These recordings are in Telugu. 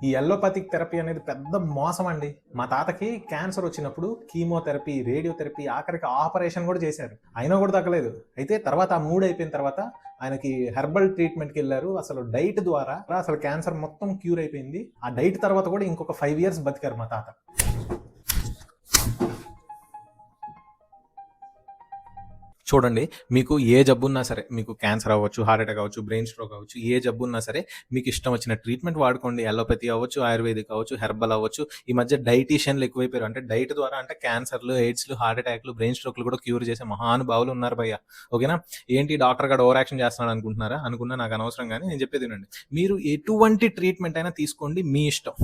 ఈ అలోపతిక్ థెరపీ అనేది పెద్ద మోసం అండి. మా తాతకి క్యాన్సర్ వచ్చినప్పుడు కీమోథెరపీ, రేడియోథెరపీ ఆఖరికి ఆపరేషన్ కూడా చేశారు. అయినా కూడా తగ్గలేదు. అయితే తర్వాత ఆ మూడ్ అయిపోయిన తర్వాత ఆయనకి హెర్బల్ ట్రీట్మెంట్‌కెళ్లారు. అసలు డైట్ ద్వారా అసలు క్యాన్సర్ మొత్తం క్యూర్ అయిపోయింది. ఆ డైట్ తర్వాత కూడా ఇంకొక 5 ఇయర్స్ బతికారు మా తాత. చూడండి, మీకు ఏ జబ్బున్నా సరే, మీకు క్యాన్సర్ అవ్వచ్చు, హార్ట్ అటాక్ అవ్వచ్చు, బ్రెయిన్ స్ట్రోక్ అవ్వచ్చు, ఏ జబ్బున్నా సరే మీకు ఇష్టం వచ్చిన ట్రీట్మెంట్ వాడుకోండి. అలోపతి అవ్వచ్చు, ఆయుర్వేదిక్ అవ్వచ్చు, హెర్బల్ అవ్వచ్చు. ఈ మధ్య డైటీషియన్లు ఎక్కువైపోయారు. అంటే డైట్ ద్వారా అంటే క్యాన్సర్లు, ఎయిడ్స్లు, హార్ట్ అటాక్లు, బ్రెయిన్ స్ట్రోక్లు కూడా క్యూర్ చేసే మహానుభావులు ఉన్నారు భయ్య. ఓకేనా? ఏంటి డాక్టర్ గారు ఓవర్ యాక్షన్ చేస్తున్నాడు అనుకుంటున్నారా? అనుకున్నా నాకు అనవసరం, కానీ నేను చెప్పేది వినండి. మీరు ఎటువంటి ట్రీట్మెంట్ అయినా తీసుకోండి, మీ ఇష్టం.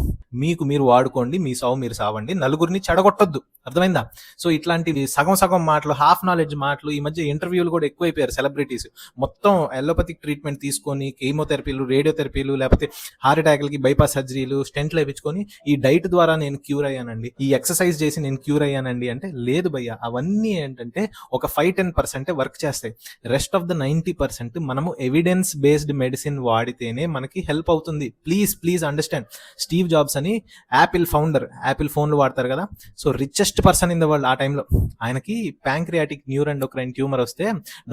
మీకు మీరు వాడుకోండి, మీ సావు మీరు సావండి, నలుగురిని చెడగొట్టొద్దు. అర్థమైందా? సో ఇట్లాంటివి సగం సగం మాటలు, హాఫ్ నాలెడ్జ్ మాటలు, ఈ మధ్య ఇంటర్వ్యూలు కూడా ఎక్కువైపోయారు సెలబ్రిటీస్. మొత్తం అలోపతిక్ ట్రీట్మెంట్ తీసుకొని కీమోథెరపీలు, రేడియోథెరపీలు, లేకపోతే హార్ట్ అటాక్లకి బైపాస్ సర్జరీలు, స్టెంట్లు వేయించుకొని ఈ డైట్ ద్వారా నేను క్యూర్ అయ్యానండి, ఈ ఎక్సర్సైజ్ చేసి నేను క్యూర్ అయ్యానండి అంటే లేదు భయ్య. అవన్నీ ఏంటంటే ఒక 5-10% వర్క్ చేస్తాయి. రెస్ట్ ఆఫ్ ద 90% మనము ఎవిడెన్స్ బేస్డ్ మెడిసిన్ వాడితేనే మనకి హెల్ప్ అవుతుంది. Please please understand. Steve jobs అని యాపిల్ ఫౌండర్, యాపిల్ ఫోన్లు వాడతారు కదా, so richest person in the world. ఆ టైంలో ఆయనకి ప్యాంక్రియాటిక్ న్యూరోఎండోక్రైన్ ట్యూమర్ వస్తే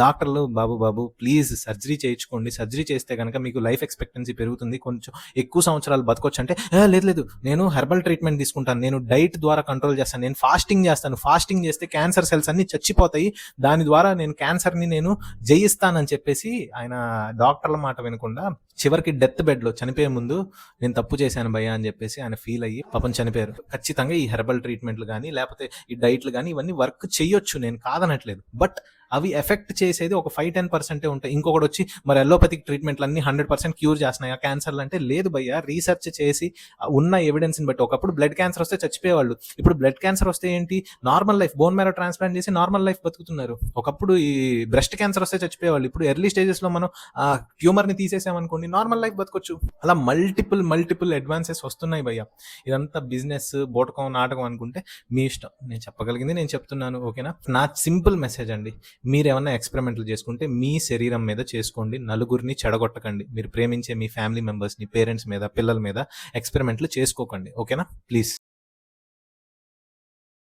డాక్టర్లు బాబు ప్లీజ్ సర్జరీ చేయించుకోండి, సర్జరీ చేస్తే కనుక మీకు లైఫ్ ఎక్స్పెక్టెన్సీ పెరుగుతుంది, కొంచెం ఎక్కువ సంవత్సరాలు బతకొచ్చు అంటే లేదు నేను హెర్బల్ ట్రీట్మెంట్ తీసుకుంటాను, నేను డైట్ ద్వారా కంట్రోల్ చేస్తాను, నేను ఫాస్టింగ్ చేస్తాను, ఫాస్టింగ్ చేస్తే క్యాన్సర్ సెల్స్ అన్ని చచ్చిపోతాయి, దాని ద్వారా నేను క్యాన్సర్ని నేను జయిస్తానని చెప్పేసి ఆయన డాక్టర్ల మాట వినకుండా చివరికి డెత్ బెడ్లో చనిపోయే ముందు నేను తప్పు చేశాను భయ్య అని చెప్పేసి ఆయన ఫీల్ అయ్యి పాపం చనిపోయారు. ఖచ్చితంగా ఈ హెర్బల్ ట్రీట్మెంట్లు కానీ లేకపోతే ఈ డైట్లు కానీ ఇవన్నీ వర్క్ చేయొచ్చు, నేను కాదనట్లేదు. బట్ అవి ఎఫెక్ట్ చేసేది ఒక 5-10% ఉంటాయి. ఇంకొకటి వచ్చి మరి అలోపతిక్ ట్రీట్మెంట్లు అన్ని 100% క్యూర్ చేస్తున్నాయా క్యాన్సర్లు అంటే లేదు భయ్య. రీసెర్చ్ చేసి ఉన్న ఎవిడెన్స్ని బట్టి ఒకప్పుడు బ్లడ్ క్యాన్సర్ వస్తే చచ్చిపోయేవాళ్ళు, ఇప్పుడు బ్లడ్ క్యాన్సర్ వస్తే ఏంటి, normal life, bone marrow transplant చేసి నార్మల్ లైఫ్ బతుకుతున్నారు. ఒకప్పుడు ఈ బ్రెస్ట్ క్యాన్సర్ వస్తే చచ్చిపోయేవాళ్ళు, ఇప్పుడు ఎర్లీ స్టేజెస్లో మనం ఆ ట్యూమర్ని తీసేసామనుకోండి, నార్మల్ లైఫ్ బతకొచ్చు. అలా మల్టిపుల్ అడ్వాన్సెస్ వస్తున్నాయి భయ్య. ఇదంతా బిజినెస్, బోటకం, నాటకం అనుకుంటే మీ ఇష్టం. నేను చెప్పగలిగింది నేను చెప్తున్నాను, ఓకేనా? నా సింపుల్ మెసేజ్ అండి, మీరు ఏమన్నా ఎక్స్పెరిమెంట్లు చేసుకుంటే మీ శరీరం మీద చేసుకోండి, నలుగురిని చెడగొట్టకండి. మీరు ప్రేమించే మీ ఫ్యామిలీ మెంబర్స్ని, పేరెంట్స్ మీద, పిల్లల మీద ఎక్స్పెరిమెంట్లు చేసుకోకండి, ఓకేనా? ప్లీజ్.